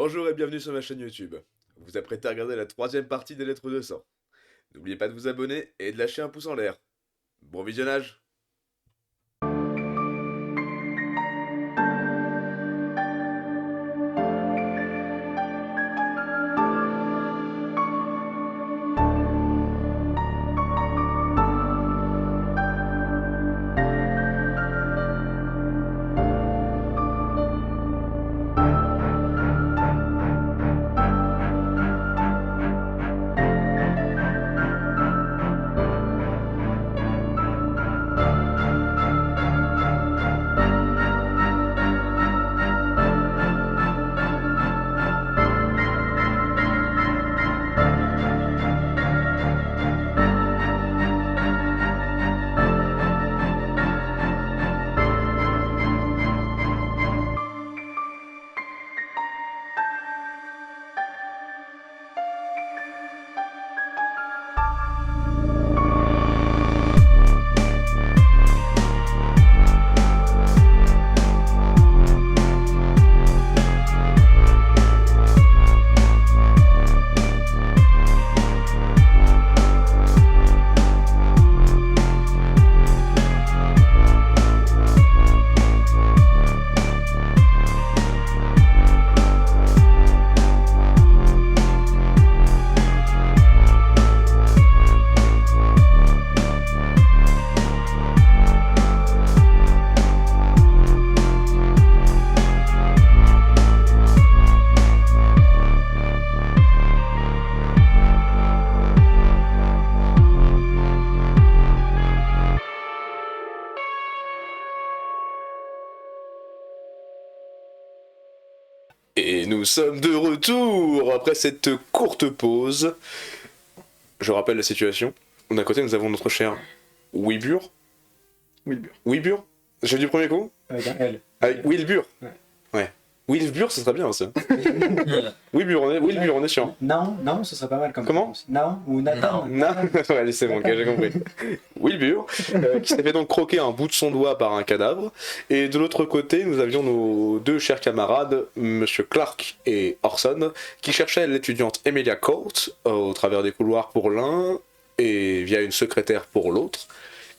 Bonjour et bienvenue sur ma chaîne YouTube. Vous vous apprêtez à regarder la troisième partie des lettres de sang. N'oubliez pas de vous abonner et de lâcher un pouce en l'air. Bon visionnage! Et nous sommes de retour après cette courte pause. Je rappelle la situation. D'un côté, nous avons notre cher Wilbur. Wilbur. Wilbur? J'ai du premier coup? Avec un L. Avec Wilbur? Ouais. Wilbur, ce serait bien ça. Wilbur, on est sûr. Non, ce serait pas mal comme Comment réponse. Non, ou Nathan. Non, allez, c'est bon, ok, j'ai compris. Wilbur, qui s'est fait donc croquer un bout de son doigt par un cadavre. Et de l'autre côté, nous avions nos deux chers camarades, Monsieur Clark et Orson, qui cherchaient l'étudiante Emilia Court au travers des couloirs pour l'un et via une secrétaire pour l'autre.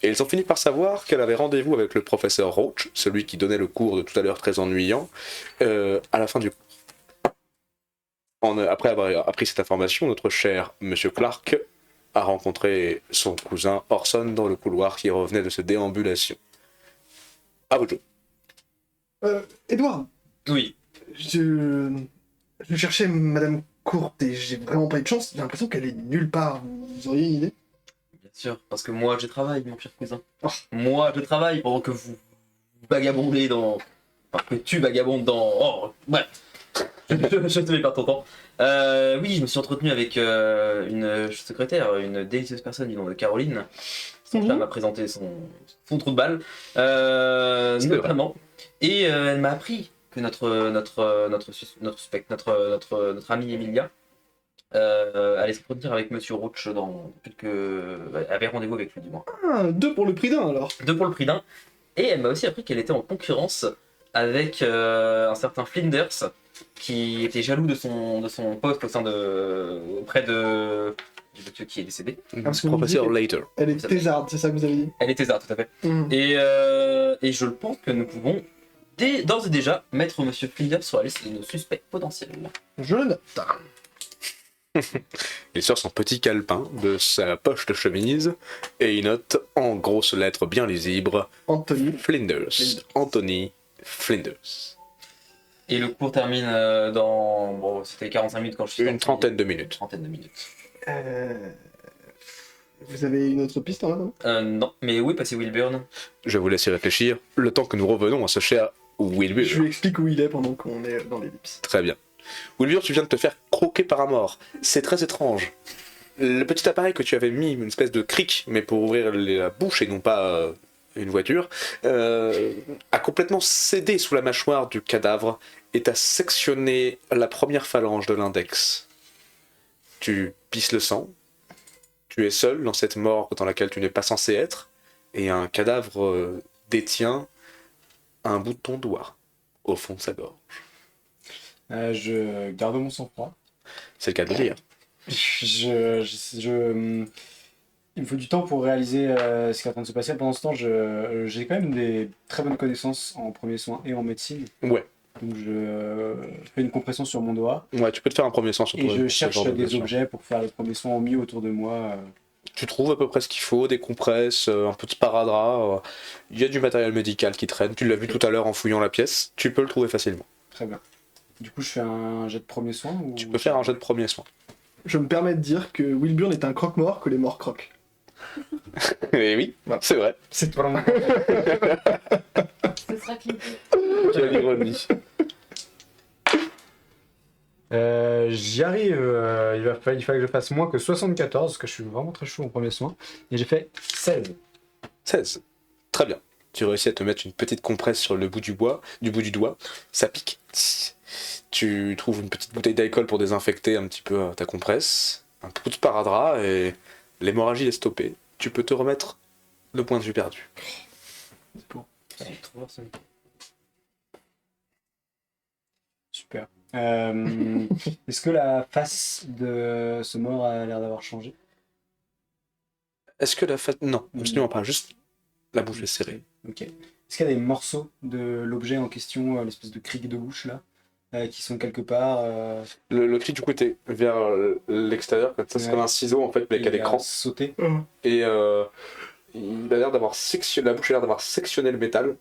Et ils ont fini par savoir qu'elle avait rendez-vous avec le professeur Roach, celui qui donnait le cours de tout à l'heure très ennuyant, à la fin du cours. Après avoir appris cette information, notre cher Monsieur Clark a rencontré son cousin Orson dans le couloir qui revenait de cette déambulation. À votre jeu. Edouard, Oui. je cherchais Madame Courte et j'ai vraiment pas eu de chance. J'ai l'impression qu'elle est nulle part. Vous auriez une idée? Bien sûr, parce que moi je travaille, mon cher cousin. Oh. Moi je travaille pendant que vous vagabondez dans. Enfin, que tu vagabondes dans. Oh, ouais. Je te mets pas ton temps. Oui, je me suis entretenu avec une secrétaire, une délicieuse personne du nom de Caroline. Son femme m'a présenté son trou de balle, notamment. Et elle m'a appris que notre amie Emilia allait s'entretenir avec Monsieur Roach dans avait rendez-vous avec lui du moins. Ah, deux pour le prix d'un alors. Deux pour le prix d'un. Et elle m'a aussi appris qu'elle était en concurrence avec un certain Flinders qui était jaloux de son poste auprès de du monsieur qui est décédé. parce que vous Professeur me Later. Elle est thésarde, c'est ça que vous avez dit? Elle était ça, tout à fait. Mhm. Et je pense que nous pouvons d'ores et déjà mettre Monsieur Flinders sur la liste de nos suspects potentiels. Je le note. Il sort son petit calepin de sa poche de chemise et il note en grosses lettres bien lisibles Anthony. Flinders. Anthony Flinders. Et le cours termine dans... Bon, c'était 45 minutes quand je suis Une sorti. trentaine de minutes. Trentaine de minutes. Vous avez une autre piste en attendant? Non, mais oui, passer Wilburn. Je vous laisse y réfléchir le temps que nous revenons à ce cher Wilbur. Je lui explique où il est pendant qu'on est dans l'ellipse. Très bien. Wilbur, tu viens de te faire croquer par un mort. C'est très étrange. Le petit appareil que tu avais mis, une espèce de cric, mais pour ouvrir la bouche et non pas une voiture, a complètement cédé sous la mâchoire du cadavre et t'a sectionné la première phalange de l'index. Tu pisses le sang, tu es seul dans cette morgue dans laquelle tu n'es pas censé être, et un cadavre détient un bout de ton doigt au fond de sa gorge. Je garde mon sang-froid. C'est le cas de le dire. Il me faut du temps pour réaliser ce qui est en train de se passer. Pendant ce temps, j'ai quand même des très bonnes connaissances en premiers soins et en médecine. Ouais. Donc je fais une compression sur mon doigt Ouais, tu peux te faire un premier soin sur et toi. je ce cherche genre de des blessure. objets pour faire le premier soin au mieux autour de moi. Tu trouves à peu près ce qu'il faut, des compresses, un peu de sparadrap. Il y a du matériel médical qui traîne. Tu l'as vu tout à l'heure en fouillant la pièce. Tu peux le trouver facilement. Très bien. Du coup, je fais un jet de premier soin ou... Tu peux faire un jet de premier soin. Je me permets de dire que Wilburn est un croque-mort que les morts croquent. Et oui, Voilà. c'est vrai. C'est vraiment... Ce sera cliqué. Quelle ironie. J'y arrive, il fallait que je fasse moins que 74 parce que je suis vraiment très chaud en premier soin. Et j'ai fait 16. 16. Très bien. Tu réussis à te mettre une petite compresse sur le bout du bout du doigt. Ça pique. Tu trouves une petite bouteille d'alcool pour désinfecter un petit peu ta compresse. Un peu de sparadrap et l'hémorragie est stoppée. Tu peux te remettre le point de vue perdu. Super. Est-ce que la face de ce mort a l'air d'avoir changé? Est-ce que la fête... Non, absolument pas. Juste la bouche est serrée. Ok. Est-ce qu'il y a des morceaux de l'objet en question, l'espèce de cric de bouche là, qui sont quelque part Le cri du coup était vers l'extérieur. Ça c'est Ouais. comme un ciseau en fait, mais avec un écran. sauté? Et il a l'air d'avoir la bouche a l'air d'avoir sectionné le métal.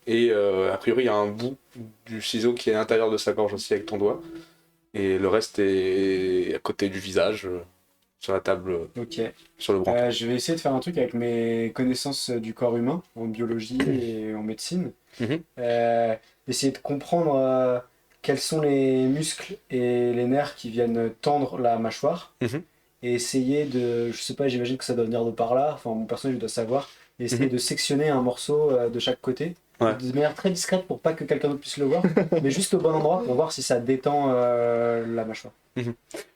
Et a priori, il y a un bout du ciseau qui est à l'intérieur de sa gorge aussi avec ton doigt. Et le reste est à côté du visage, sur la table, Ok. sur le branc. Je vais essayer de faire un truc avec mes connaissances du corps humain, en biologie et en médecine. Mhm. Essayer de comprendre quels sont les muscles et les nerfs qui viennent tendre la mâchoire. Mhm. Et essayer de, je sais pas, j'imagine que ça doit venir de par là, enfin mon personnage doit savoir, et essayer Mhm. de sectionner un morceau de chaque côté, Ouais. de manière très discrète pour pas que quelqu'un d'autre puisse le voir, mais juste au bon endroit pour voir si ça détend la mâchoire.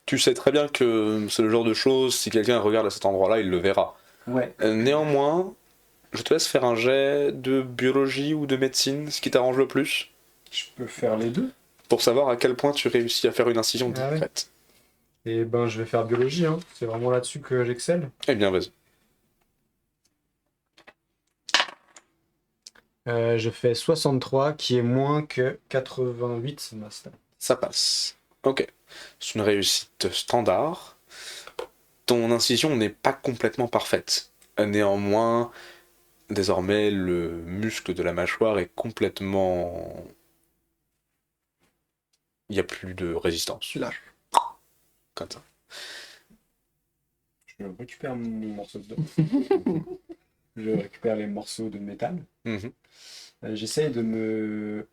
Tu sais très bien que c'est le genre de choses, si quelqu'un regarde à cet endroit-là, il le verra. Ouais. Néanmoins, je te laisse faire un jet de biologie ou de médecine, ce qui t'arrange le plus, Je peux faire les deux. pour savoir à quel point tu réussis à faire une incision Ah ouais. discrète. Et ben je vais faire biologie, hein. C'est vraiment là-dessus que j'excelle. Eh bien, vas-y. Je fais 63 qui est moins que 88 c'est ma stat. Ça passe. Ok. C'est une réussite standard. Ton incision n'est pas complètement parfaite. Néanmoins, désormais, le muscle de la mâchoire est complètement... Il n'y a plus de résistance. Tu lâches. Comme ça. Je récupère mon morceau de dos. Je récupère les morceaux de métal. Mhm. J'essaye de me...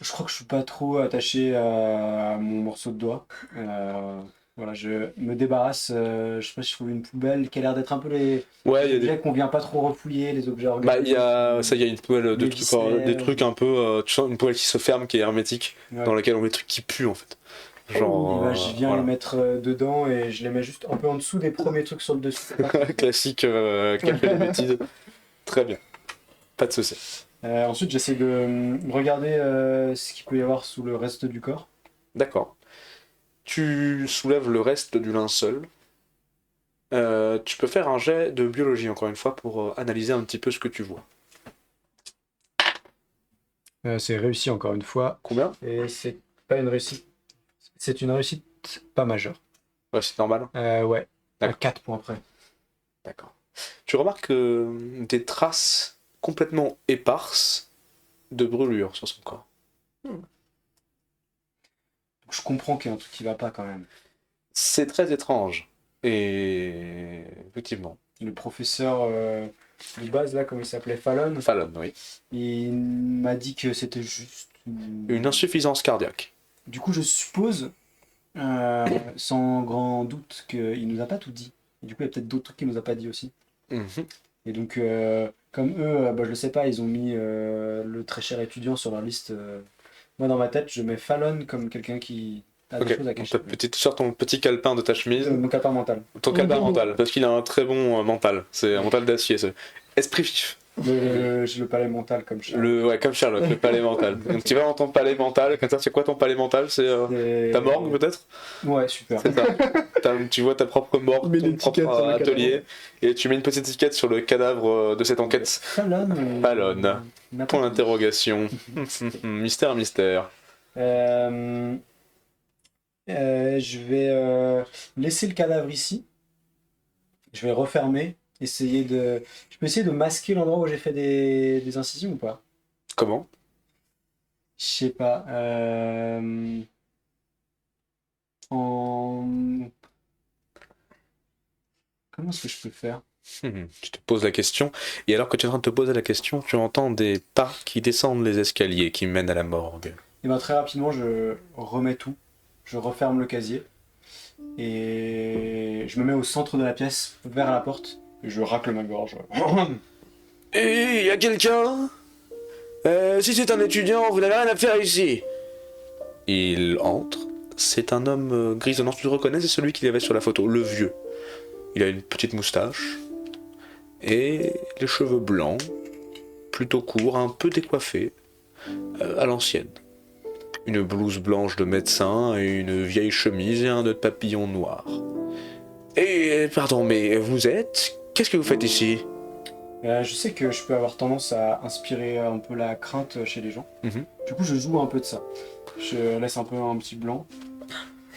Je crois que je suis pas trop attaché à mon morceau de doigt. Voilà, je me débarrasse. Je sais pas si je trouve une poubelle qui a l'air d'être un peu les Ouais, il y a objets des... qu'on vient pas trop refouiller, les objets Bah, organiques. il y a... Ça, il y a une poêle de Les trucs, viscères. des trucs un peu... tu sens une poêle qui se ferme, qui est hermétique, Ouais. dans laquelle on met des trucs qui puent, en fait. Et Genre... bah, je viens voilà. les mettre dedans et je les mets juste un peu en dessous des premiers trucs sur le dessus. Classique café de bêtises. Très bien. Pas de souci. Ensuite, j'essaie de regarder ce qu'il peut y avoir sous le reste du corps. D'accord. Tu soulèves le reste du linceul. Tu peux faire un jet de biologie, encore une fois, pour analyser un petit peu ce que tu vois. C'est réussi encore une fois. Combien? Et c'est pas une réussite. C'est une réussite pas majeure. Ouais, c'est normal. Ouais. À D'accord. 4 points près. D'accord. Tu remarques des traces complètement éparses de brûlures sur son corps. Je comprends qu'il y a un truc qui va pas quand même. C'est très étrange. Et effectivement. Le professeur de base, là, comme il s'appelait, Fallon, Fallon, oui. il m'a dit que c'était juste Une insuffisance cardiaque. Du coup, je suppose, sans grand doute, qu'il nous a pas tout dit. Et du coup, il y a peut-être d'autres trucs qu'il nous a pas dit aussi. Mhm. Et donc, comme eux, bah, je le sais pas, ils ont mis le très cher étudiant sur leur liste. Moi, dans ma tête, je mets Fallon comme quelqu'un qui a des Ok, choses à donc cacher. tu sors ton petit calepin de ta chemise, Mon calepin mental. ton calepin mental, parce qu'il a un très bon mental. C'est un mental d'acier. Esprit vif. J'ai le palais mental comme ça. Ouais, comme Sherlock, le palais mental. Donc tu vas dans ton palais mental, comme ça, c'est quoi ton palais mental? C'est ta morgue peut-être? Ouais, super. C'est ça. Tu vois ta propre morgue, Tu mets ton l'étiquette propre sur le atelier, et tu mets une petite étiquette sur le cadavre de cette enquête. Fallon. Fallon. Point d'interrogation. Mystère, mystère. Je vais laisser le cadavre ici. Je vais refermer. Je peux essayer de masquer l'endroit où j'ai fait des incisions ou pas? Comment? Je sais pas. En... Comment est-ce que je peux faire? Tu te poses la question, et alors que tu es en train de te poser la question, tu entends des pas qui descendent les escaliers qui mènent à la morgue. Et bien très rapidement, je remets tout. Je referme le casier. Et je me mets au centre de la pièce, vers la porte. Et je racle ma gorge. Et y a quelqu'un? Si c'est un étudiant, vous n'avez rien à faire ici. Il entre. C'est un homme grisonnant, tu le reconnais, c'est celui qu'il y avait sur la photo, le vieux. Il a une petite moustache et les cheveux blancs, plutôt courts, un peu décoiffés, à l'ancienne. Une blouse blanche de médecin et une vieille chemise et un nœud de papillon noir. Et pardon, mais vous êtes? Qu'est-ce que vous faites ici? Je sais que je peux avoir tendance à inspirer un peu la crainte chez les gens. Mhm. Du coup, je joue un peu de ça. Je laisse un peu un petit blanc.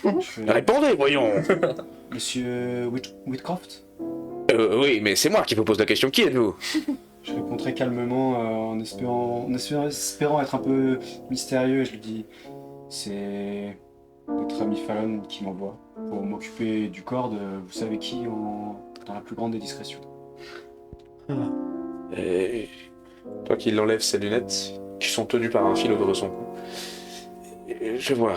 Je fais, Répondez, voyons. Monsieur Whitcroft? Oui, mais c'est moi qui vous pose la question. Qui êtes-vous? Je réponds très calmement en espérant être un peu mystérieux et je lui dis c'est notre ami Fallon qui m'envoie pour m'occuper du corps de vous savez qui dans la plus grande des discrétions. Et toi qui l'enlève ses lunettes, qui sont tenues par un fil autour de son cou. Et je vois.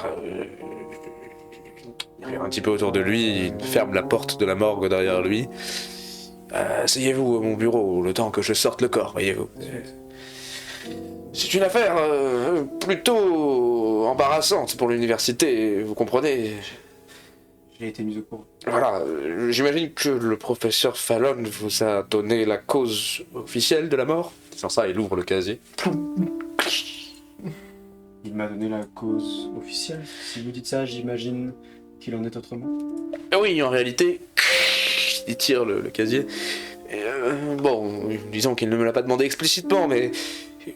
Il regarde un petit peu autour de lui, il ferme la porte de la morgue derrière lui. Asseyez-vous à mon bureau le temps que je sorte le corps, voyez-vous. C'est une affaire plutôt embarrassante pour l'université, vous comprenez? J'ai été mis au courant. Voilà, j'imagine que le professeur Fallon vous a donné la cause officielle de la mort. Sans ça, il ouvre le casier. Il m'a donné la cause officielle. Si vous dites ça, j'imagine qu'il en est autrement. Oui, en réalité, il tire le casier. Et, bon, disons qu'il ne me l'a pas demandé explicitement, mais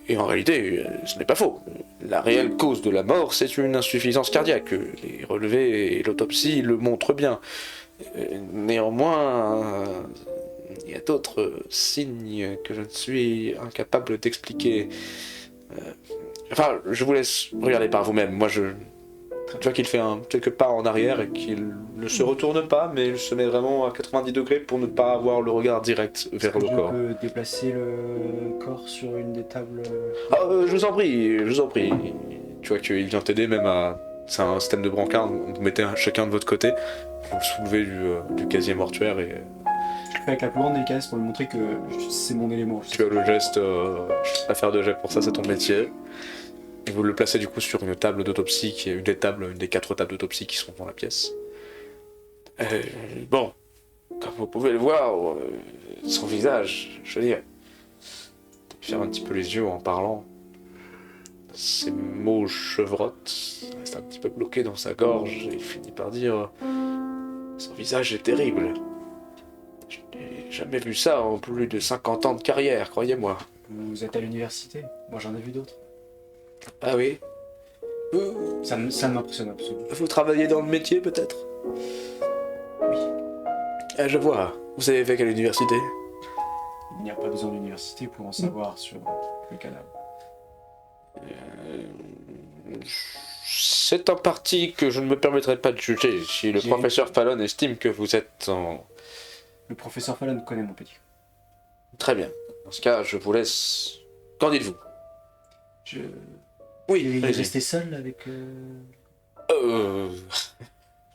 et en réalité, ce n'est pas faux. La réelle cause de la mort, c'est une insuffisance cardiaque. Les relevés et l'autopsie le montrent bien. Néanmoins, il y a d'autres signes que je ne suis incapable d'expliquer. Enfin, je vous laisse regarder par vous-même. Moi, tu vois qu'il fait quelques pas en arrière et qu'il ne se retourne pas, mais il se met vraiment à 90 degrés pour ne pas avoir le regard direct vers le corps. Je peux déplacer le corps sur une des tables. Je vous en prie, je vous en prie. Tu vois qu'il vient t'aider même à... C'est un système de brancard, vous mettez chacun de votre côté, vous soulevez du casier mortuaire et... Je le fais avec la plus grande délicatesse pour lui montrer que c'est mon élément. Tu as le geste à faire de jet pour ça, c'est ton métier. Et vous le placez du coup sur une table d'autopsie, qui est une des 4 tables d'autopsie qui sont dans la pièce. Bon, comme vous pouvez le voir, son visage, je veux dire, il ferme un petit peu les yeux en parlant. Ses mots chevrotent, il reste un petit peu bloqué dans sa gorge et il finit par dire son visage est terrible. Je n'ai jamais vu ça en plus de 50 ans de carrière, croyez-moi. Vous êtes à l'université. Moi, j'en ai vu d'autres. Ah oui? Ça ne m'impressionne absolument. Vous travaillez dans le métier peut-être? Oui. Ah, je vois. Vous avez fait quelle université? Il n'y a pas besoin d'université pour en savoir sur le cadavre. C'est un parti que je ne me permettrai pas de juger si le professeur Fallon estime que vous êtes en... Le professeur Fallon connaît mon petit. Très bien. Dans ce cas, je vous laisse... Qu'en dites-vous? Oui, Il est allez-y. resté seul avec... Je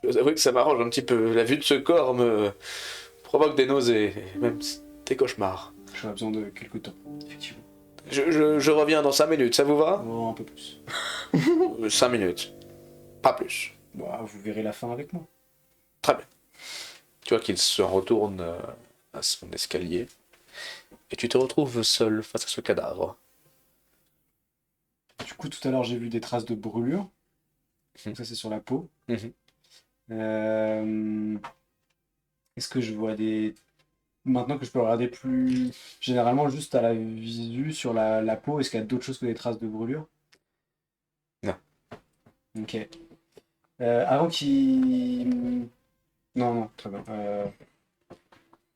vous avoue que ça m'arrange un petit peu. La vue de ce corps me provoque des nausées, et même des cauchemars. J'aurais besoin de quelques temps, effectivement. Je reviens dans 5 minutes, ça vous va? Oh, un peu plus. 5 minutes. Pas plus. Bah, vous verrez la fin avec moi. Très bien. Tu vois qu'il se retourne à son escalier. Et tu te retrouves seul face à ce cadavre. Du coup, tout à l'heure, j'ai vu des traces de brûlure. Mhm. Ça, c'est sur la peau. Mhm. Est-ce que je vois des... Maintenant que je peux regarder plus généralement juste à la visu sur la peau, est-ce qu'il y a d'autres choses que des traces de brûlure? Non. Ok. Avant qu'il... Non, non, très bien.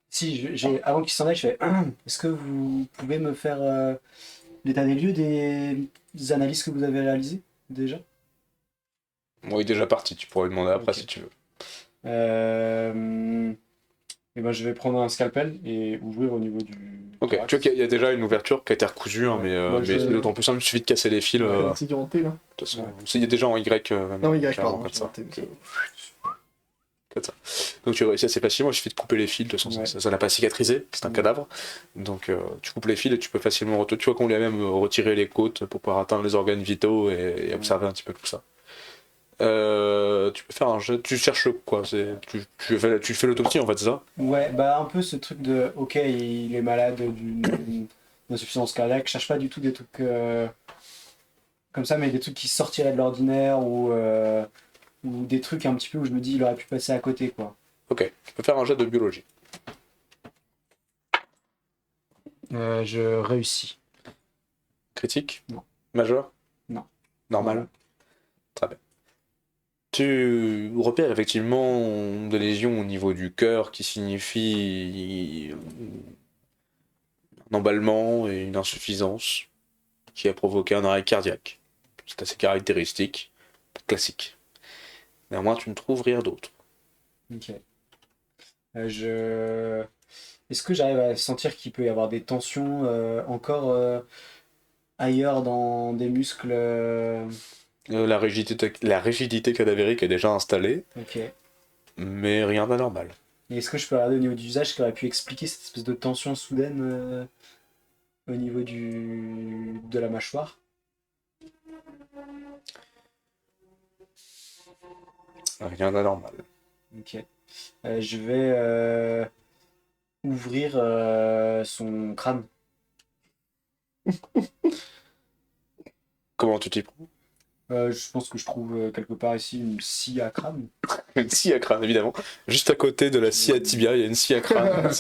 Si, avant qu'il s'en aille, je fais... Est-ce que vous pouvez me faire l'état des lieux des analyses que vous avez réalisées déjà? Bon, il est déjà parti, tu pourrais lui demander après Ok. si tu veux. Et ben, je vais prendre un scalpel et ouvrir au niveau du Ok, thorax. tu vois qu'il y a déjà une ouverture qui a été recousue, hein, Ouais. mais, Moi, mais je- c'est d'autant plus simple, il suffit de casser les fils. La De sécurité, là. toute façon, Ouais. il y a déjà en Y. Non, Y, clairement, pardon. comme ça. sécurité, Comme ça. Donc tu réussis assez facilement, il suffit de couper les fils, de toute façon Ouais. ça n'a pas cicatrisé, c'est un Ouais. cadavre. Donc tu coupes les fils et tu peux facilement tu vois qu'on lui a même retiré les côtes pour pouvoir atteindre les organes vitaux et observer un petit peu tout ça. Tu peux faire un jet, tu cherches quoi, tu fais l'autopsie en fait, c'est ça? Ouais, bah un peu ce truc de, ok, il est malade d'une insuffisance cardiaque, je cherche pas du tout des trucs comme ça, mais des trucs qui sortiraient de l'ordinaire ou des trucs un petit peu où je me dis il aurait pu passer à côté, quoi. Ok, tu peux faire un jet de biologie. Je réussis. Critique? Non. Majeur? Non. Normal? Très bien. Tu repères effectivement des lésions au niveau du cœur qui signifie un emballement et une insuffisance qui a provoqué un arrêt cardiaque. C'est assez caractéristique, classique. Néanmoins, tu ne trouves rien d'autre. Ok. Est-ce que j'arrive à sentir qu'il peut y avoir des tensions encore ailleurs dans des muscles La rigidité cadavérique est déjà installée, Ok. mais rien d'anormal. Et est-ce que je peux regarder au niveau du visage ce qui aurait pu expliquer cette espèce de tension soudaine au niveau de la mâchoire? Rien d'anormal. Ok. Je vais ouvrir son crâne. Comment tu t'y prends? Je pense que je trouve quelque part ici une scie à crâne. Une scie à crâne, évidemment. Juste à côté de la scie à tibia, il y a une scie à crâne.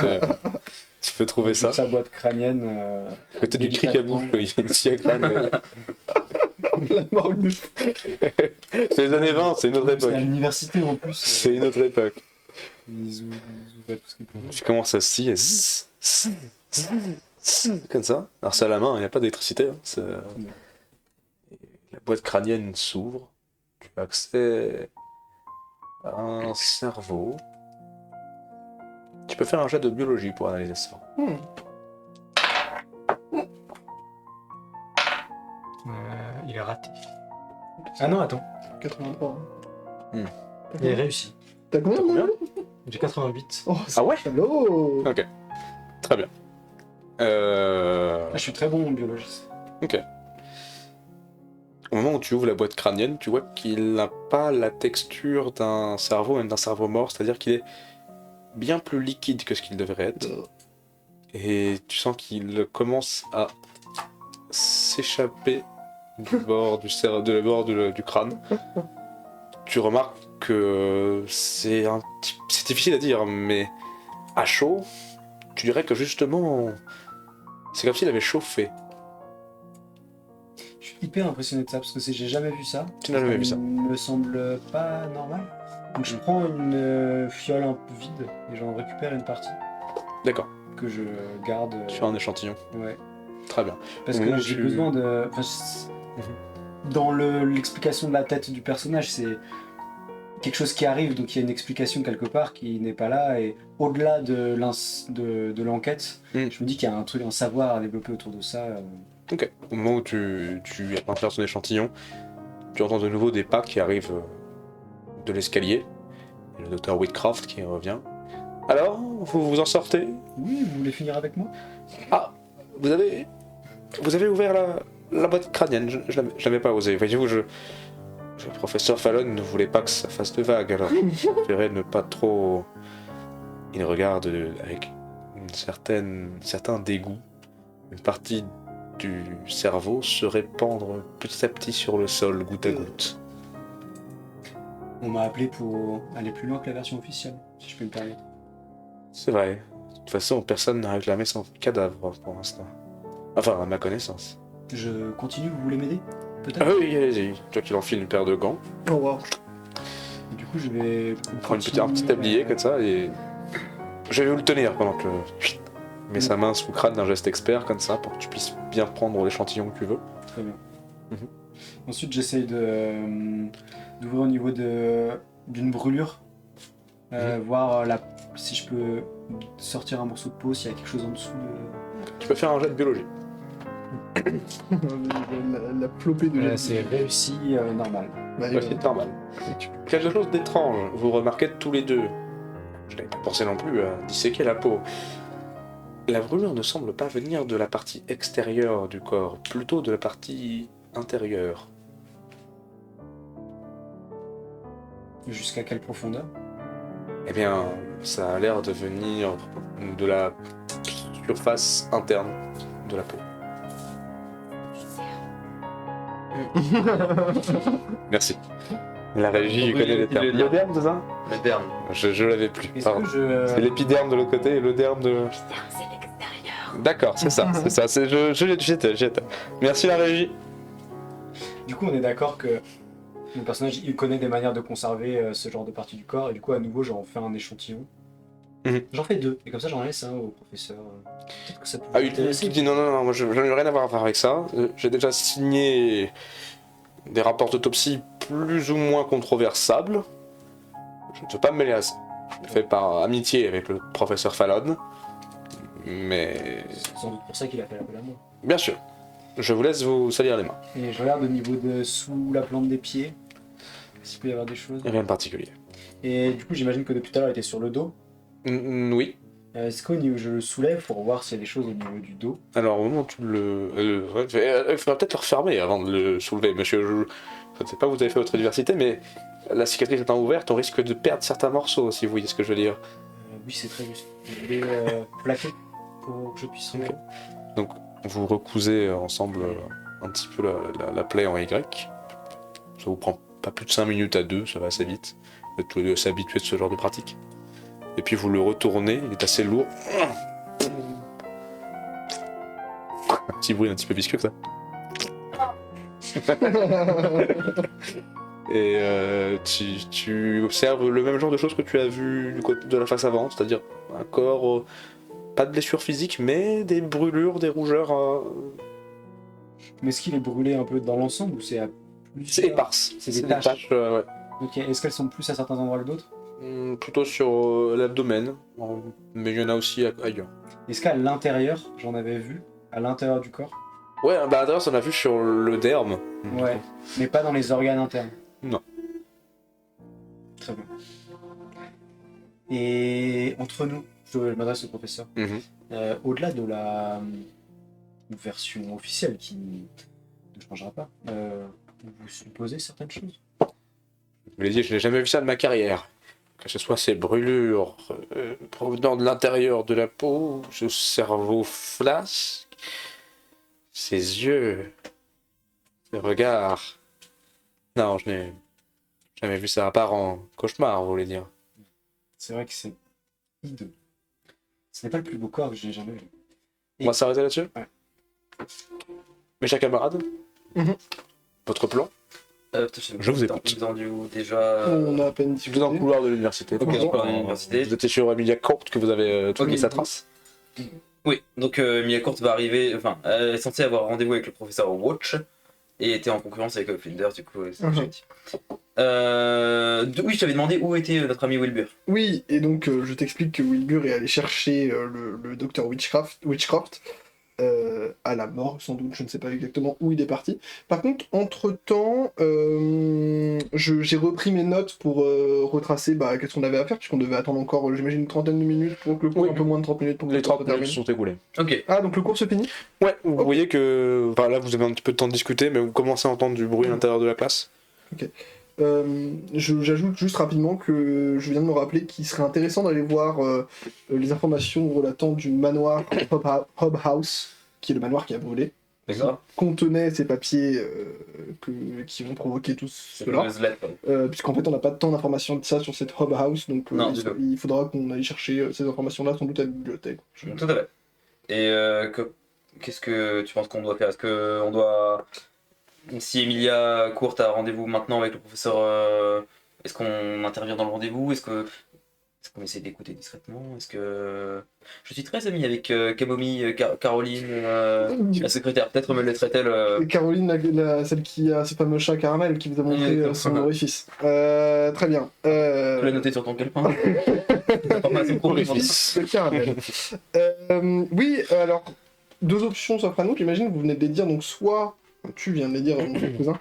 Tu peux trouver ça. Toute sa boîte crânienne. À côté du cric à bouche, il y a une scie à crâne. La morgue. C'est les années 20, c'est une autre C'est à époque. l'université en plus. C'est une autre époque. Ils ouvraient tout ce qu'ils pouvaient. Tu commences à scier, zzz, zzz, zzz, zzz, comme ça. Alors c'est à la main, il n'y a pas d'électricité. Hein. La boîte crânienne s'ouvre. Tu as accès à un cerveau. Tu peux faire un jet de biologie pour analyser ça. Il est raté. Ah non, attends. 83. Il est réussi. T'as combien, T'as combien? moi J'ai 88. Oh, Ah ouais? Hello. Ok. Très bien. Ah, je suis très bon en biologiste. Au moment où tu ouvres la boîte crânienne, tu vois qu'il n'a pas la texture d'un cerveau, même d'un cerveau mort, c'est-à-dire qu'il est bien plus liquide que ce qu'il devrait être. Et tu sens qu'il commence à s'échapper du bord du crâne. Tu remarques que c'est difficile à dire, mais à chaud, tu dirais que justement, c'est comme s'il avait chauffé. Je suis hyper impressionné de ça parce que j'ai jamais vu ça. Tu n'as jamais vu ça. Me semble pas normal. Donc je prends une fiole un peu vide et j'en récupère une partie D'accord, que je garde. tu fais un échantillon. Ouais. Très bien. Parce Au que moment où j'ai tu- besoin de. Enfin, dans l'explication de la tête du personnage, c'est quelque chose qui arrive, donc il y a une explication quelque part qui n'est pas là. Et au-delà de l'enquête, Mm. je me dis qu'il y a un truc, un savoir à développer autour de ça. Ok. Au moment où tu es en train de faire ton échantillon, tu entends de nouveau des pas qui arrivent de l'escalier. Et le docteur Whitcroft qui revient. Alors, vous vous en sortez? Oui, vous voulez finir avec moi? Ah, vous avez ouvert la boîte crânienne, je l'avais pas osé. Voyez-vous, le professeur Fallon ne voulait pas que ça fasse de vagues, alors je préférais ne pas trop... Il regarde avec une certains dégoûts, une partie du cerveau se répandre petit à petit sur le sol, goutte à goutte. On m'a appelé pour aller plus loin que la version officielle, si je peux me permettre. C'est vrai. De toute façon, personne n'a réclamé son cadavre pour l'instant. Enfin, à ma connaissance. Je continue, vous voulez m'aider? Peut-être. Ah oui, allez-y. Toi qui l'enfile une paire de gants, Oh wow. Du coup, je vais. prends un petit tablier comme ça et. Je vais vous le tenir pendant que. Mets sa main sous le crâne d'un geste expert comme ça pour que tu puisses bien prendre l'échantillon que tu veux. Très bien. Mhm. Ensuite, j'essaye d'ouvrir au niveau d'une brûlure. Voir si je peux sortir un morceau de peau, s'il y a quelque chose en dessous de. Tu peux faire un jet de biologie. La flopée de C'est réussi normal. Bah, Ouais, c'est normal. Quelque chose d'étrange, vous remarquez tous les deux. Je n'avais pas pensé non plus à disséquer la peau. La brûlure ne semble pas venir de la partie extérieure du corps, plutôt de la partie intérieure. Jusqu'à quelle profondeur? Eh bien, ça a l'air de venir de la surface interne de la peau. Merci. La régie connaît les termes. le L'oderme, c'est ça? Le derme. Je l'avais plus. Est-ce Pardon. que je. C'est l'épiderme de l'autre côté et l'oderme de... C'est l'extérieur. D'accord, c'est ça, c'est ça. J'y étais. Merci la régie. Du coup, on est d'accord que mon personnage, il connaît des manières de conserver ce genre de partie du corps, et du coup, à nouveau, j'en fais un échantillon. Mhm. J'en fais 2, et comme ça, j'en laisse un au professeur. Peut-être que ça peut Ah oui, l'intéresser. tu dis non, moi je n'en ai rien à voir avec ça. J'ai déjà signé des rapports d'autopsie plus ou moins controversables. Je ne veux pas me mêler à ça. Je le fais par amitié avec le professeur Fallon. Mais C'est sans doute pour ça qu'il a fait l'appel à moi. bien sûr, je vous laisse vous salir les mains. Et je regarde au niveau de sous la plante des pieds, s'il peut y avoir des choses. Rien de particulier. Et du coup, j'imagine que depuis tout à l'heure, il était sur le dos. Oui. Est-ce qu'au niveau, je le soulève pour voir s'il y a des choses au niveau du dos? Alors au moment où tu il faudra peut-être le refermer avant de le soulever, monsieur. Je ne sais pas où vous avez fait votre diversité, mais la cicatrice étant ouverte, on risque de perdre certains morceaux, si vous voyez ce que je veux dire. Oui, c'est très juste. Vous voulez plaquer pour que je puisse. Ok. Vous recousez ensemble un petit peu la plaie en Y. Ça vous prend pas plus de 5 minutes à deux, ça va assez vite. Vous êtes tous les deux assez habitués de ce genre de pratique. Et puis vous le retournez, il est assez lourd. Un petit bruit un petit peu visqueux que ça. Et tu observes le même genre de choses que tu as vu du côté de la face avant, c'est-à-dire un corps, pas de blessures physiques, mais des brûlures, des rougeurs. Mais est-ce qu'il est brûlé un peu dans l'ensemble ou c'est à plus? C'est éparse. C'est des taches. Ouais. Ok, est-ce qu'elles sont plus à certains endroits que d'autres? Plutôt sur l'abdomen, mais il y en a aussi ailleurs. Est-ce qu'à l'intérieur, j'en avais vu, à l'intérieur du corps? Ouais, bah à l'intérieur, ça en a vu sur le derme. Ouais, mais pas dans les organes internes. Non. Très bien. Et entre nous, je m'adresse au professeur, Mhm. au-delà de la version officielle qui ne changera pas, vous supposez certaines choses? Je l'ai dit, je n'ai jamais vu ça de ma carrière. Que ce soit ces brûlures provenant de l'intérieur de la peau, ce cerveau flasque, ses yeux, ce regard. Non, je n'ai jamais vu ça à part en cauchemar, vous voulez dire. C'est vrai que c'est hideux. Ce n'est pas le plus beau corps que j'ai jamais vu. On va s'arrêter là-dessus? Ouais. Mes chers camarades, Mhm. votre plan? Je vous écoute. Déjà. On a à peine Je discuté. suis dans le couloir de l'université. Ok, dans le couloir de l'université. Vous étiez sur Emilia Court que vous avez trouvé Ok. sa trace. Oui, donc Mia Court va arriver, enfin, elle est censée avoir rendez-vous avec le professeur Watch et était en concurrence avec Flinders, du coup, c'est Mhm. l'objectif. Oui, je t'avais demandé où était notre ami Wilbur. Oui, et donc je t'explique que Wilbur est allé chercher le docteur Witchcraft à la morgue, sans doute, je ne sais pas exactement où il est parti. Par contre, entre-temps, j'ai repris mes notes pour retracer qu'est-ce qu'on avait à faire, puisqu'on devait attendre encore, j'imagine, une trentaine de minutes pour que le cours, Oui. un peu moins de 30 minutes pour que Les le cours 30 se minutes termine. sont écoulées. Ok. Ah, donc le cours se finit? Ouais, vous Ok. voyez que là vous avez un petit peu de temps de discuter, mais vous commencez à entendre du bruit à l'intérieur de la classe. J'ajoute juste rapidement que je viens de me rappeler qu'il serait intéressant d'aller voir les informations relatant du manoir Hob House, qui est le manoir qui a brûlé. D'accord. Contenait ces papiers qui vont provoquer tout cela. Puisqu'en fait, on n'a pas tant d'informations de ça sur cette Hob House, donc Non, il faudra qu'on aille chercher ces informations-là, sans doute à la bibliothèque. Tout à fait. Et qu'est-ce que tu penses qu'on doit faire? Est-ce qu'on doit... Si Emilia Court a rendez-vous maintenant avec le professeur, est-ce qu'on intervient dans le rendez-vous? Est-ce qu'on essaie d'écouter discrètement? Est-ce que... Je suis très ami avec Camomille, Caroline, la secrétaire. Peut-être me laisserait-elle... Caroline, celle qui a ce fameux chat caramel qui vous a montré son orifice. Très bien. Tu l'as noté sur ton calepin. Orifice de caramel. Oui, alors, deux options s'offrent à nous, j'imagine, vous venez de les dire, donc soit... Tu viens de les dire, mon cousin.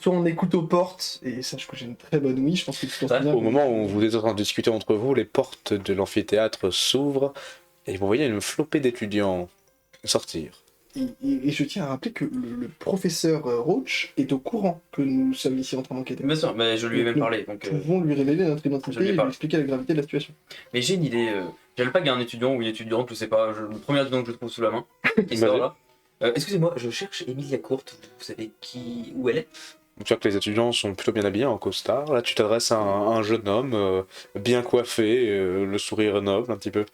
Soit on écoute aux portes, et sache que j'ai une très bonne ouïe, je pense que tu t'en souviens. Au moment où vous êtes en train de discuter entre vous, les portes de l'amphithéâtre s'ouvrent et vous voyez une flopée d'étudiants sortir. Et je tiens à rappeler que le professeur Roach est au courant que nous sommes ici en train d'enquêter. Bien sûr, mais je lui ai même parlé. Donc, Nous pouvons lui révéler notre identité et lui expliquer la gravité de la situation. Mais j'ai une idée. J'avais pas qu'il y a un étudiant ou une étudiante, je sais pas, le premier étudiant que je trouve sous la main, qui sort là. Excusez-moi, je cherche Emilia Courte, vous savez où elle est? Tu vois que les étudiants sont plutôt bien habillés en costard. Là, tu t'adresses à un jeune homme bien coiffé, le sourire noble un petit peu.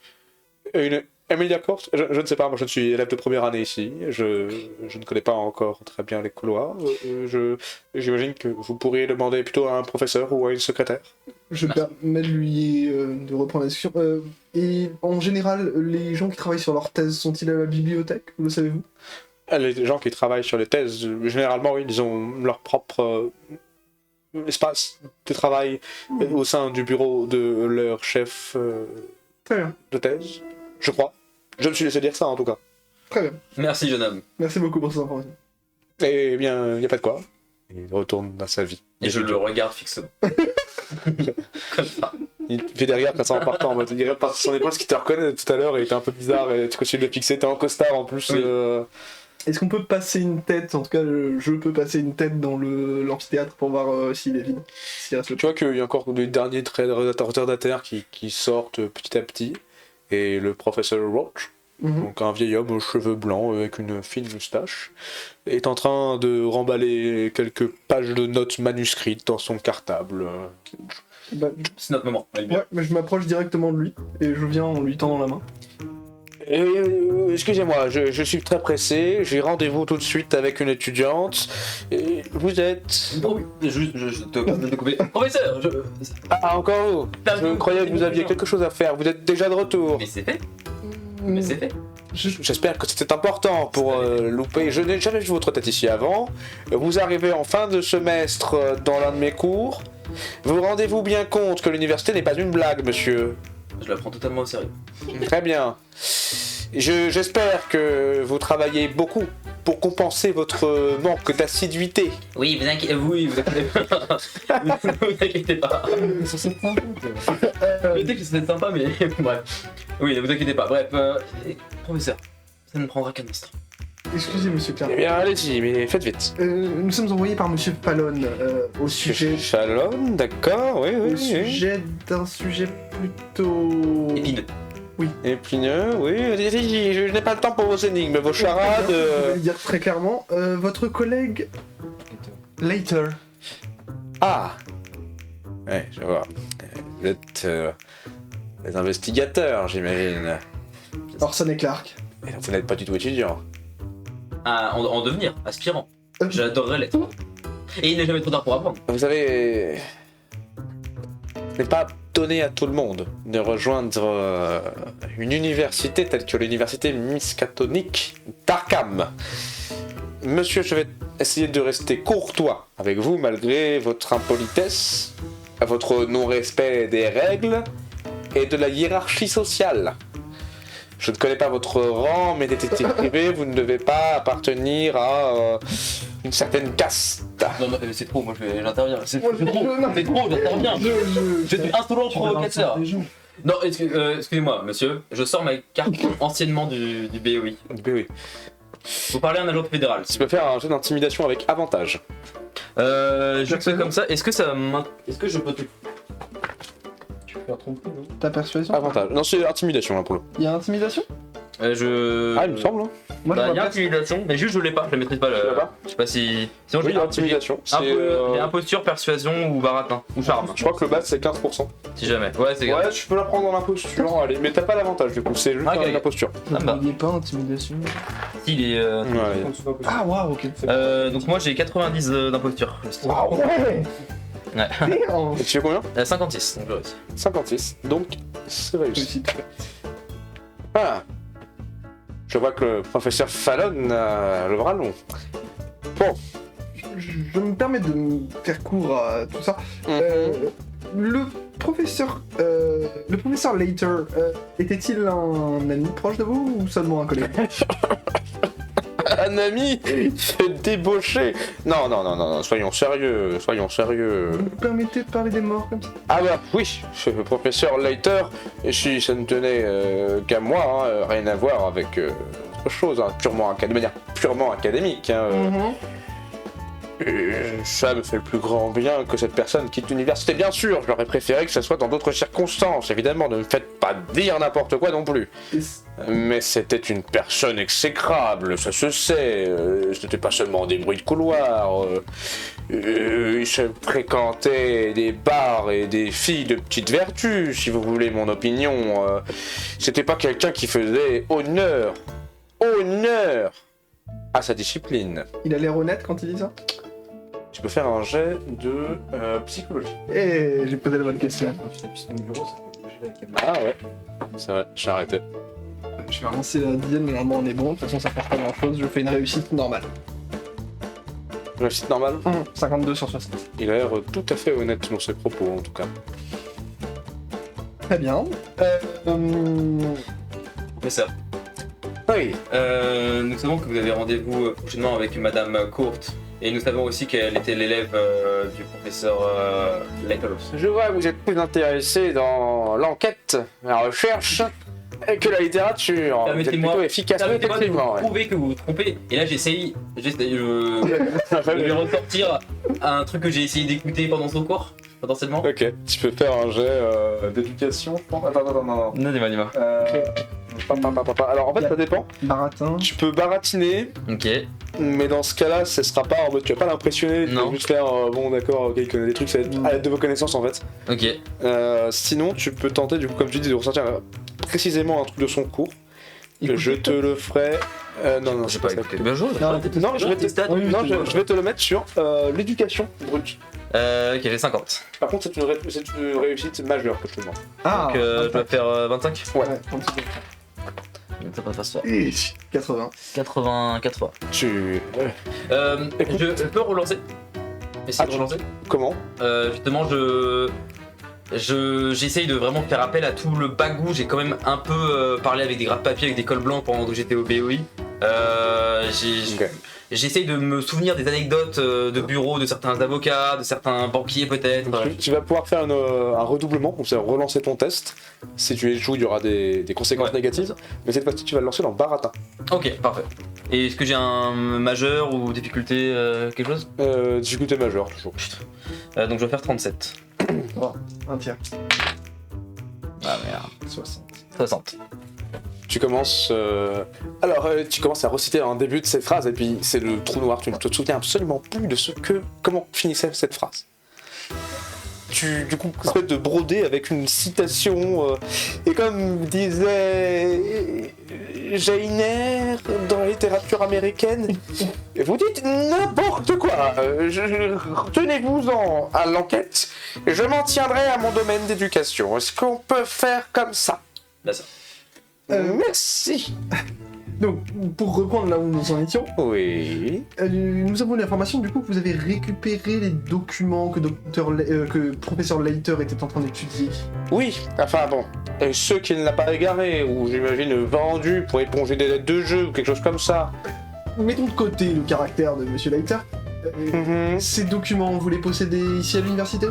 Emilia Court, je ne sais pas, moi je suis élève de première année ici. Je ne connais pas encore très bien les couloirs. J'imagine que vous pourriez demander plutôt à un professeur ou à une secrétaire. Je me permets de reprendre la discussion. Et en général, les gens qui travaillent sur leur thèse sont-ils à la bibliothèque? Le savez-vous? Les gens qui travaillent sur les thèses, généralement, oui, ils ont leur propre espace de travail au sein du bureau de leur chef Très bien. de thèse, je crois. Je me suis laissé dire ça, en tout cas. Très bien. Merci, jeune homme. Merci beaucoup pour ces informations. Eh bien, il n'y a pas de quoi. Il retourne à sa vie. Et je le regarde fixement. Comme ça. Il fait des regards quand ça en partant, en mode, il dirait par son épaule ce qu'il te reconnaît tout à l'heure et il était un peu bizarre et tu continues de le fixer, t'es en costard en plus. Oui. Est-ce qu'on peut passer une tête, en tout cas je peux passer une tête dans l'amphithéâtre pour voir s'il est vide, s'il reste le... Tu vois qu'il y a encore des derniers retardataires qui sortent petit à petit et le professeur Roach, donc un vieil homme aux cheveux blancs avec une fine moustache, est en train de remballer quelques pages de notes manuscrites dans son cartable. Bah, C'est notre moment. ouais, mais je m'approche directement de lui et je viens en lui tendant la main. Excusez-moi, je suis très pressé, j'ai rendez-vous tout de suite avec une étudiante. Et vous êtes... Oh oui, je te permets de couper. Professeur, Ah, encore vous? Je croyais que vous aviez quelque chose à faire, vous êtes déjà de retour. Mais c'est fait. Mais c'est fait. J'espère que c'était important pour louper. Je n'ai jamais vu votre tête ici avant. Vous arrivez en fin de semestre dans l'un de mes cours. Vous rendez-vous bien compte que l'université n'est pas une blague, monsieur? Je la prends totalement au sérieux. Très bien. J'espère que vous travaillez beaucoup pour compenser votre manque d'assiduité. Oui, vous inquiétez pas. Vous inquiétez pas. Ça c'est sympa. Je sais que c'est sympa, mais bref. Oui, ne vous inquiétez pas. Bref, professeur, ça ne prendra qu'un instant. Excusez, monsieur Clark. Eh bien, allez-y, mais faites vite. Nous sommes envoyés par monsieur Fallon au sujet... Shalom, d'accord, oui, Au oui. sujet d'un sujet plutôt... Épineux. Épineux, oui. Je n'ai pas le temps pour vos énigmes, vos charades. Je vais le dire très clairement. Votre collègue... Later. Ah. Ouais, je vois. Vous êtes les investigateurs, j'imagine. Orson et Clark. Et donc, vous n'êtes pas du tout étudiant. Ah, en devenir, aspirant. J'adorerais l'être. Et il n'est jamais trop tard pour apprendre. Vous savez, ce n'est pas donné à tout le monde de rejoindre une université telle que l'université miskatonique d'Arkham. Monsieur, je vais essayer de rester courtois avec vous malgré votre impolitesse, votre non-respect des règles et de la hiérarchie sociale. Je ne connais pas votre rang, mais détective privé, vous ne devez pas appartenir à une certaine caste. Non, mais c'est trop, moi j'interviens. C'est trop, non. c'est trop, j'interviens. Je suis insolent provocateur. Des gens. Non, excusez-moi, monsieur, je sors ma carte anciennement du BOI. Oui. Vous parlez à un agent fédéral. Tu peux faire un jeu d'intimidation avec avantage. Je fais comme ça. Est-ce que je peux te... Tu peux faire tromper, non? Ta persuasion? Avantage. Non, c'est intimidation là pour le coup. Il y a intimidation? Ah, il me semble. Hein. Moi, Bah, je il y a vois intimidation, mais juste je l'ai pas, je la maîtrise pas. Tu l'as pas Je sais pas si. Sinon Oui, j'ai intimidation. j'ai imposture, persuasion ou baratin. Ou charme, Je crois que le bas c'est 15%. si jamais. Ouais, c'est grave. Ouais, tu peux la prendre dans l'imposture, allez, mais t'as pas l'avantage du coup, c'est juste Ah, ok, ok. l'imposture. Vous Ah, bah. voyez pas intimidation? Si, il est. Ouais. En dessous d'un peu. Ah, waouh, ok. Donc moi j'ai 90 d'imposture. Waouh, ouais! Ouais. Damn. Et tu fais combien 56, donc je réussis. 56. Donc, c'est réussi. Réussite. Ah. Je vois que le professeur Fallon a le bras long. Je me permets de me faire court à tout ça. Le professeur Later, était-il un ami proche de vous ou seulement un collègue? Un ami fait débaucher. Non, soyons sérieux. Vous me permettez de parler des morts comme ça? Ah bah oui, le professeur Leiter, si ça ne tenait qu'à moi, hein, rien à voir avec autre chose, hein, de manière purement académique. Hein, ça me fait le plus grand bien que cette personne quitte l'université, bien sûr. J'aurais préféré que ça soit dans d'autres circonstances, évidemment. Ne me faites pas dire n'importe quoi non plus. Mais c'était une personne exécrable, ça se sait. Ce n'était pas seulement des bruits de couloir. Il se fréquentait des bars et des filles de petite vertu, si vous voulez mon opinion. C'était pas quelqu'un qui faisait honneur à sa discipline. Il a l'air honnête quand il dit ça? Tu peux faire un jet de psychologie. Eh, j'ai posé la bonne question. Si t'appuies sur ton bureau, ça peut bouger la caméra. Ah ouais, c'est vrai, j'ai arrêté. Je vais relancer la dizaine, mais normalement on est bon. De toute façon, ça fait pas grand chose. Je fais une réussite normale. Réussite normale. 52 sur 60. Il a l'air tout à fait honnête dans ses propos en tout cas. Très bien. Professeur, Oui. nous savons que vous avez rendez-vous prochainement avec Madame Courte. Et nous savons aussi qu'elle était l'élève du professeur Leiteros. Je vois que vous êtes plus intéressé dans l'enquête, la recherche, que la littérature. Vous êtes Permettez-moi- plutôt efficace, Permettez-moi de vous effectivement. Ouais. prouver que vous vous trompez. Et là j'essaye de lui ressortir un truc que j'ai essayé d'écouter pendant son cours, potentiellement. Ok, tu peux faire un jet d'éducation, je pense. Attends. Non, dis-moi. Alors en fait, ça dépend. Baratin. Tu peux baratiner, Ok. mais dans ce cas-là, ce sera pas en mode tu vas pas l'impressionner, tu vas Non. juste faire bon, d'accord, ok, il connaît des trucs, ça va être à l'aide de vos connaissances en fait. Ok. Sinon, tu peux tenter, du coup, comme tu dis, de ressortir précisément un truc de son cours. Je te le ferai. Non, J'ai c'est pas ça. écouté. Bien joué. Non, je vais te, stats. je vais te le mettre sur l'éducation brute. Ok, j'ai 50. Par contre, c'est une réussite majeure que je te demande. Ah, Donc je dois faire 25. Ouais. ouais, 36. Ça passe fort. 80. 80. Tu. Écoute. Je peux relancer. Essayer Ah, de tu- relancer. Comment Justement, j'essaye de vraiment faire appel à tout le bagou. J'ai quand même un peu parlé avec des gratte-papier, avec des cols blancs pendant que j'étais au BOI. Ok. J'essaye de me souvenir des anecdotes de bureau de certains avocats, de certains banquiers peut-être. Tu vas pouvoir faire un redoublement, donc c'est relancer ton test. Si tu échoues, il y aura des conséquences Ouais. négatives. Mais cette fois-ci, tu vas le lancer dans baratin. Ok, parfait. Et est-ce que j'ai un majeur ou difficulté quelque chose? Difficulté majeure, toujours. Donc je vais faire 37. Un tiers. Ah merde. 60. 60. Tu commences. Tu commences à reciter un début de cette phrase, et puis c'est le trou noir. Tu ne te souviens absolument plus de comment finissait cette phrase. Tu, du coup, espèce de broder avec une citation, et comme disait Jane Eyre dans la littérature américaine, vous dites n'importe quoi. Tenez-vous-en à l'enquête, et je m'en tiendrai à mon domaine d'éducation. Est-ce qu'on peut faire comme ça? Là ça. Merci. Donc, pour reprendre là où nous en étions, Oui. nous avons l'information du coup que vous avez récupéré les documents que professeur Leiter était en train d'étudier. Oui, enfin bon. Et ceux qui ne l'a pas égaré, ou j'imagine vendu pour éponger des dettes de jeu, ou quelque chose comme ça. Mettons de côté le caractère de Monsieur Leiter. Ces documents, vous les possédez ici à l'université?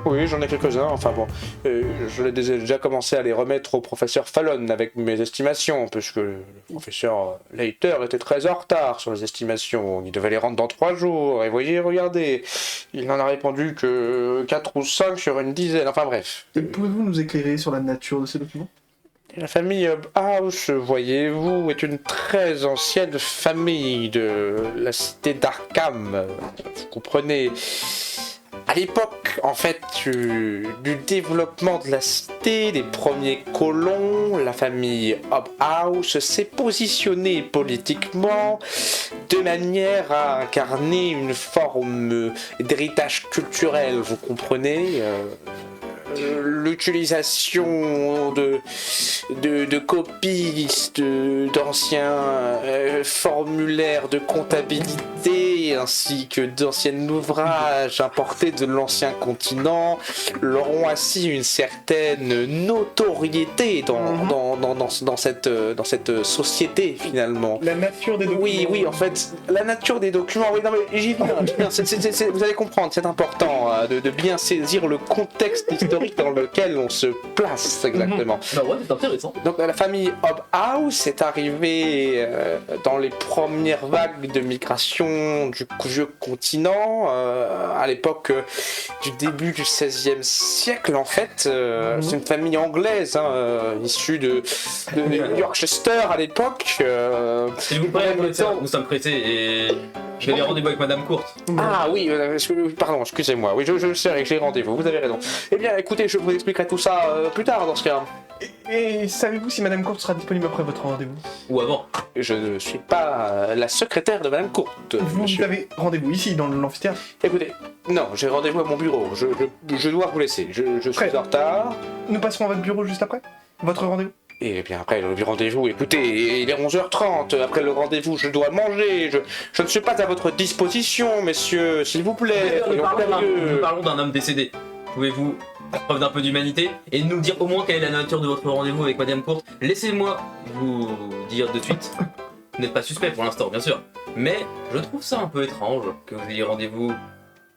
Oui, j'en ai quelques-uns, enfin bon, je l'ai déjà commencé à les remettre au professeur Fallon avec mes estimations, puisque le professeur Leiter était très en retard sur les estimations, il devait les rendre dans 3 jours, et voyez, regardez, il n'en a répondu que 4 ou 5 sur une dizaine, enfin bref. Et pouvez-vous nous éclairer sur la nature de ces documents? La famille House, voyez-vous, est une très ancienne famille de la cité d'Arkham. Vous comprenez. À l'époque, en fait, du développement de la cité, des premiers colons, la famille House s'est positionnée politiquement de manière à incarner une forme d'héritage culturel, vous comprenez. L'utilisation de copies d'anciens formulaires de comptabilité ainsi que d'anciens ouvrages importés de l'ancien continent leur ont assis une certaine notoriété dans cette société finalement. La nature des documents. Oui, en fait, la nature des documents, oui, non mais j'y viens. Vous allez comprendre, c'est important de bien saisir le contexte historique dans lequel on se place exactement. Bah ouais, c'est intéressant. Donc la famille Hobhouse est arrivée dans les premières vagues de migration du vieux continent, à l'époque du début du XVIe siècle en fait. C'est une famille anglaise, issue de Yorkshire à l'époque. S'il vous plaît, nous sommes pressés et j'ai des rendez-vous avec Madame Courte. Ah oui, pardon, excusez-moi. Oui, je sais que j'ai rendez-vous, vous avez raison. Eh bien, écoutez, je vous expliquerai tout ça plus tard dans ce cas. Et savez-vous si Madame Courte sera disponible après votre rendez-vous? Ou avant. Je ne suis pas la secrétaire de Madame Courte, Vous monsieur. avez rendez-vous ici, dans l'amphithéâtre? Écoutez, non, j'ai rendez-vous à mon bureau. Je dois vous laisser. Je suis Très en retard. Nous passerons à votre bureau juste après? Votre rendez-vous? Et bien après le rendez-vous, écoutez, il est 11h30. Après le rendez-vous, je dois manger. Je ne suis pas à votre disposition, messieurs. S'il vous plaît, Nous soyons sérieux. parlons d'un homme décédé. Pouvez-vous faire preuve d'un peu d'humanité et nous dire au moins quelle est la nature de votre rendez-vous avec Madame Courte? Laissez-moi vous dire de suite. Vous n'êtes pas suspect pour l'instant, bien sûr. Mais je trouve ça un peu étrange que vous ayez rendez-vous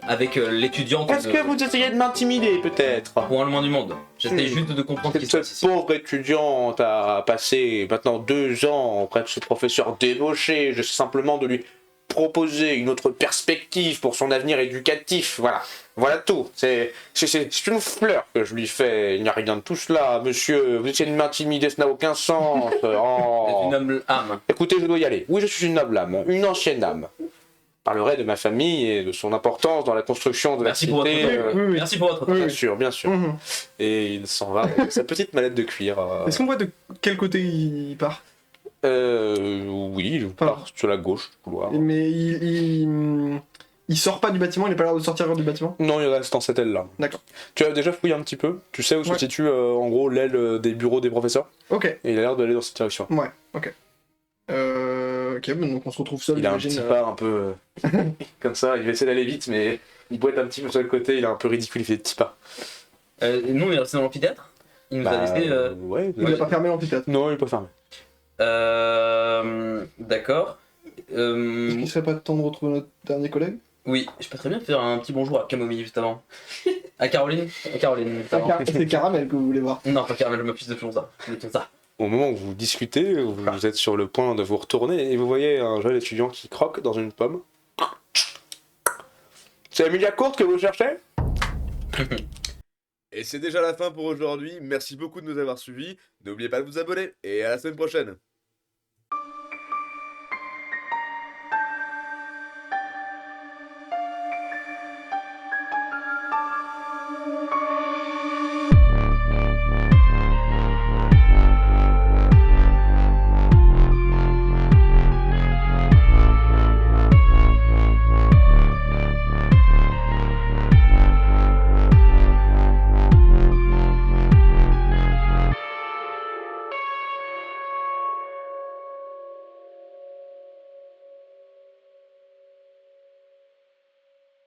avec l'étudiante. Est-ce que vous essayez de m'intimider, peut-être? Pour le moins du monde. J'essaie juste de comprendre ce qui se passe Cette ici. pauvre étudiante a passé maintenant 2 ans auprès de ce professeur débauché. J'essaie simplement de lui proposer une autre perspective pour son avenir éducatif. Voilà tout. C'est une fleur que je lui fais. Il n'y a rien de tout cela, monsieur. Vous essayez de m'intimider, ça n'a aucun sens. Oh. C'est une noble âme. Écoutez, je dois y aller. Oui, je suis une noble âme, une ancienne âme. Je parlerai de ma famille et de son importance dans la construction de Merci la pour cité. votre oui. Merci pour votre Bien sûr, bien sûr. Mhm. Et il s'en va avec sa petite mallette de cuir. Est-ce qu'on voit de quel côté il part? Oui, il part sur la gauche du couloir. Mais il sort pas du bâtiment, il est pas l'air de sortir du bâtiment? Non, il reste dans cette aile-là. D'accord. Tu as déjà fouillé un petit peu? Tu sais où se Ouais. situe en gros l'aile des bureaux des professeurs? Ok, Et il a l'air d'aller dans cette direction. ouais, ok. Ok, donc on se retrouve seul, Il a un j'imagine, petit pas un peu comme ça, il va essayer d'aller vite, mais il boite un petit peu sur le côté, il est un peu ridicule, il fait des petits pas. Nous, on est resté dans l'amphithéâtre. Il nous a laissé. Ouais, Il a pas fermé l'amphithéâtre. non, il est pas fermé. D'accord. Est-ce qu'il serait pas temps de retrouver notre dernier collègue? Oui, je peux très bien faire un petit bonjour à Camomille juste avant. À Caroline. À Caroline. juste avant. C'est Caramel que vous voulez voir. Non, pas Caroline, je m'occupe de Plonza. De Plonza. Au moment où vous discutez, vous êtes sur le point de vous retourner et vous voyez un jeune étudiant qui croque dans une pomme. C'est Emilia Courte que vous cherchez? Et c'est déjà la fin pour aujourd'hui. Merci beaucoup de nous avoir suivis. N'oubliez pas de vous abonner et à la semaine prochaine.